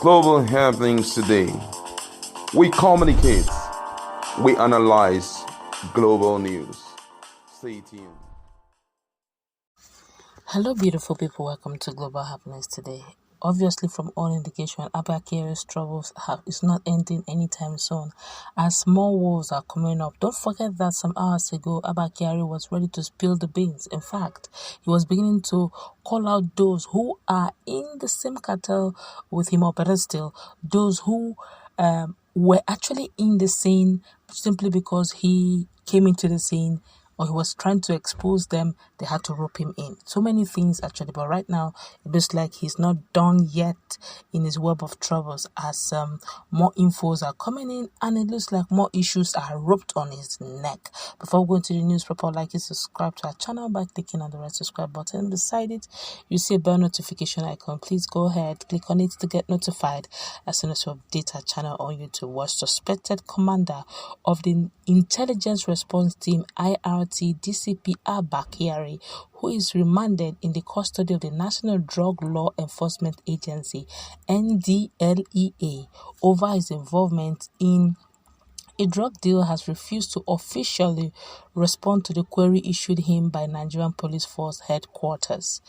Global happenings today. We communicate, we analyze global news. Stay tuned. Hello, beautiful people. Welcome to Global Happiness today. Obviously, from all indication, Abba Kyari's troubles is not ending anytime soon, as more wars are coming up. Don't forget that some hours ago, Abba Kyari was ready to spill the beans. In fact, he was beginning to call out those who are in the same cartel with him, or better still, those who were actually in the scene simply because he came into the scene, or he was trying to expose them. They had to rope him in. So many things actually, but right now it looks like he's not done yet in his web of troubles, as more infos are coming in, and it looks like more issues are roped on his neck. Before going to the news, like and subscribe to our channel by clicking on the red subscribe button. Beside it, you see a bell notification icon. Please go ahead, click on it to get notified as soon as we update our channel on YouTube. Was suspected commander of the Intelligence Response Team IRT DCP Abba Kyari, who is remanded in the custody of the National Drug Law Enforcement Agency NDLEA over his involvement in a drug deal, has refused to officially respond to the query issued him by Nigerian Police Force headquarters.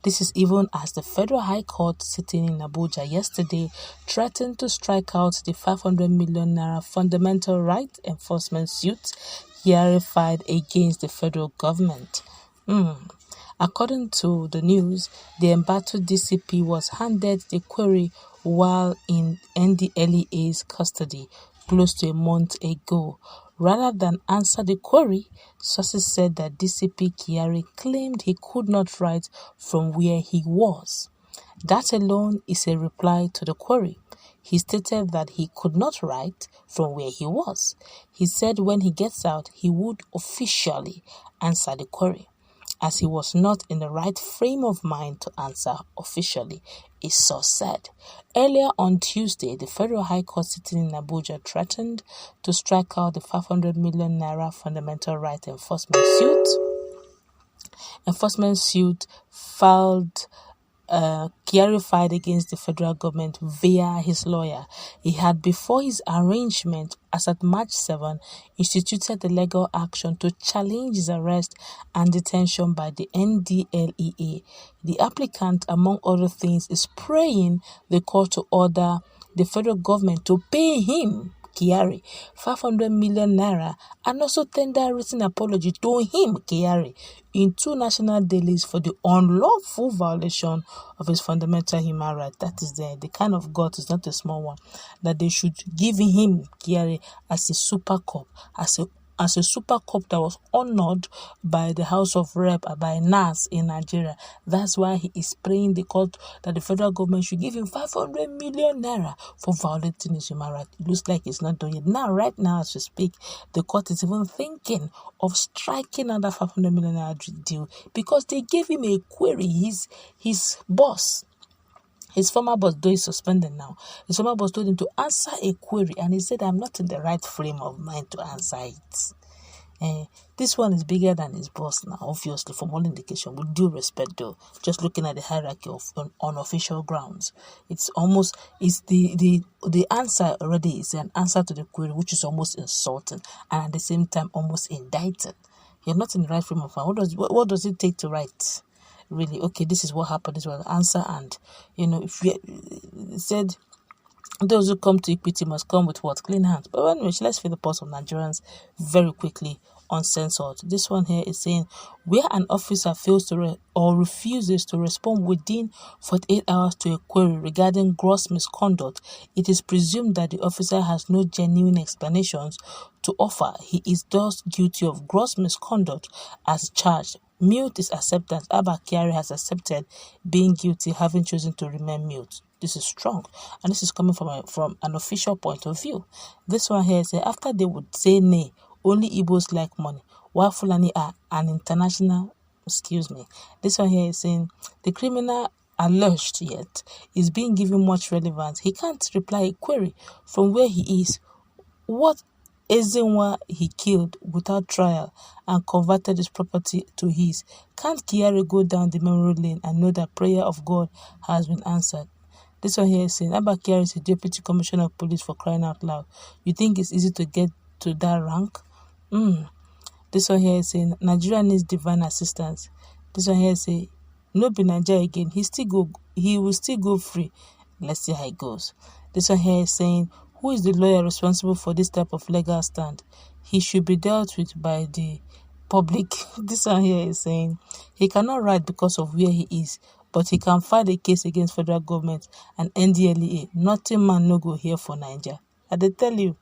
This is even as the Federal High Court sitting in Abuja yesterday threatened to strike out the 500 million naira fundamental right enforcement suit Kyari filed against the federal government. According to the news, the embattled DCP was handed the query while in NDLEA's custody close to a month ago. Rather than answer the query, sources said that DCP Kyari claimed he could not write from where he was. That alone is a reply to the query. He stated that he could not write from where he was. He said when he gets out, he would officially answer the query, as he was not in the right frame of mind to answer officially, a source said. Earlier on Tuesday, the Federal High Court sitting in Abuja threatened to strike out the 500 million naira fundamental right enforcement suit filed Kyari filed against the federal government via his lawyer. He had, before his arraignment as at March 7, instituted the legal action to challenge his arrest and detention by the NDLEA. The applicant, among other things, is praying the court to order the federal government to pay him, Kyari, 500 million naira, and also tender a written apology to him, Kyari, in 2 national dailies for the unlawful violation of his fundamental human right. That is the kind of God, is not a small one, that they should give him, Kyari, as a super cop, as a super cop that was honored by the House of Rep, by NAS in Nigeria. That's why he is praying the court that the federal government should give him 500 million naira for violating his human right. It looks like it's not doing it. Now, right now, as we speak, the court is even thinking of striking another 500 million naira deal because they gave him a query. His boss, his former boss, though he's suspended now, his former boss told him to answer a query, and he said, I'm not in the right frame of mind to answer it. This one is bigger than his boss now, obviously, from all indication, with due respect though, just looking at the hierarchy of on official grounds. It's the answer already is an answer to the query, which is almost insulting, and at the same time almost indicting. You're not in the right frame of mind. What does it take to write? Really, okay, this is what happened, this was the answer, and if you said those who come to equity must come with what? Clean hands. But anyway, let's feel the pulse of Nigerians very quickly, uncensored. This one here is saying, where an officer fails to or refuses to respond within 48 hours to a query regarding gross misconduct, it is presumed that the officer has no genuine explanations to offer. He is thus guilty of gross misconduct as charged. Mute is acceptance. Abba Kyari has accepted being guilty, having chosen to remain mute. This is strong, and this is coming from an official point of view. This one here says, after they would say nay, only Igbos like money, while Fulani are an international, This one here is saying, the criminal alleged yet is being given much relevance. He can't reply a query from where he is. What Ezenwa he killed without trial and converted his property to his. Can't Kyari go down the memory lane and know that prayer of God has been answered? This one here is saying, Abba Kyari is a deputy commissioner of police, for crying out loud. You think it's easy to get to that rank? This one here is saying, Nigeria needs divine assistance. This one here is saying, no be Nigeria again. He will still go free. Let's see how it goes. This one here is saying, who is the lawyer responsible for this type of legal stand? He should be dealt with by the public. This one here is saying, he cannot write because of where he is, but he can file a case against federal government and NDLEA. Nothing man no go here for Nigeria. I dey tell you.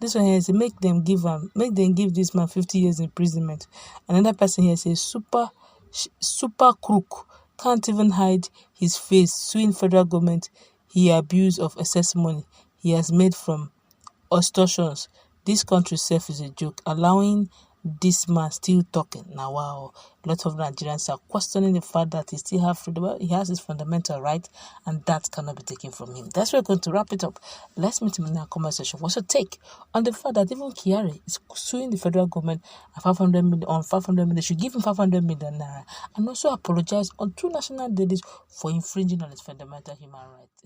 This one here is make them give this man 50 years imprisonment. Another person here says super crook can't even hide his face, suing federal government he abused of excess money he has made from extortions. This country self is a joke, allowing this man still talking. Now, wow, a lot of Nigerians are questioning the fact that he still have freedom. Well, he has his fundamental right, and that cannot be taken from him. That's where we're going to wrap it up. Let's meet him in our comment section. What's your take on the fact that even Kyari is suing the federal government on 500 million? They should give him 500 million naira, and also apologize on 2 national dailies for infringing on his fundamental human rights.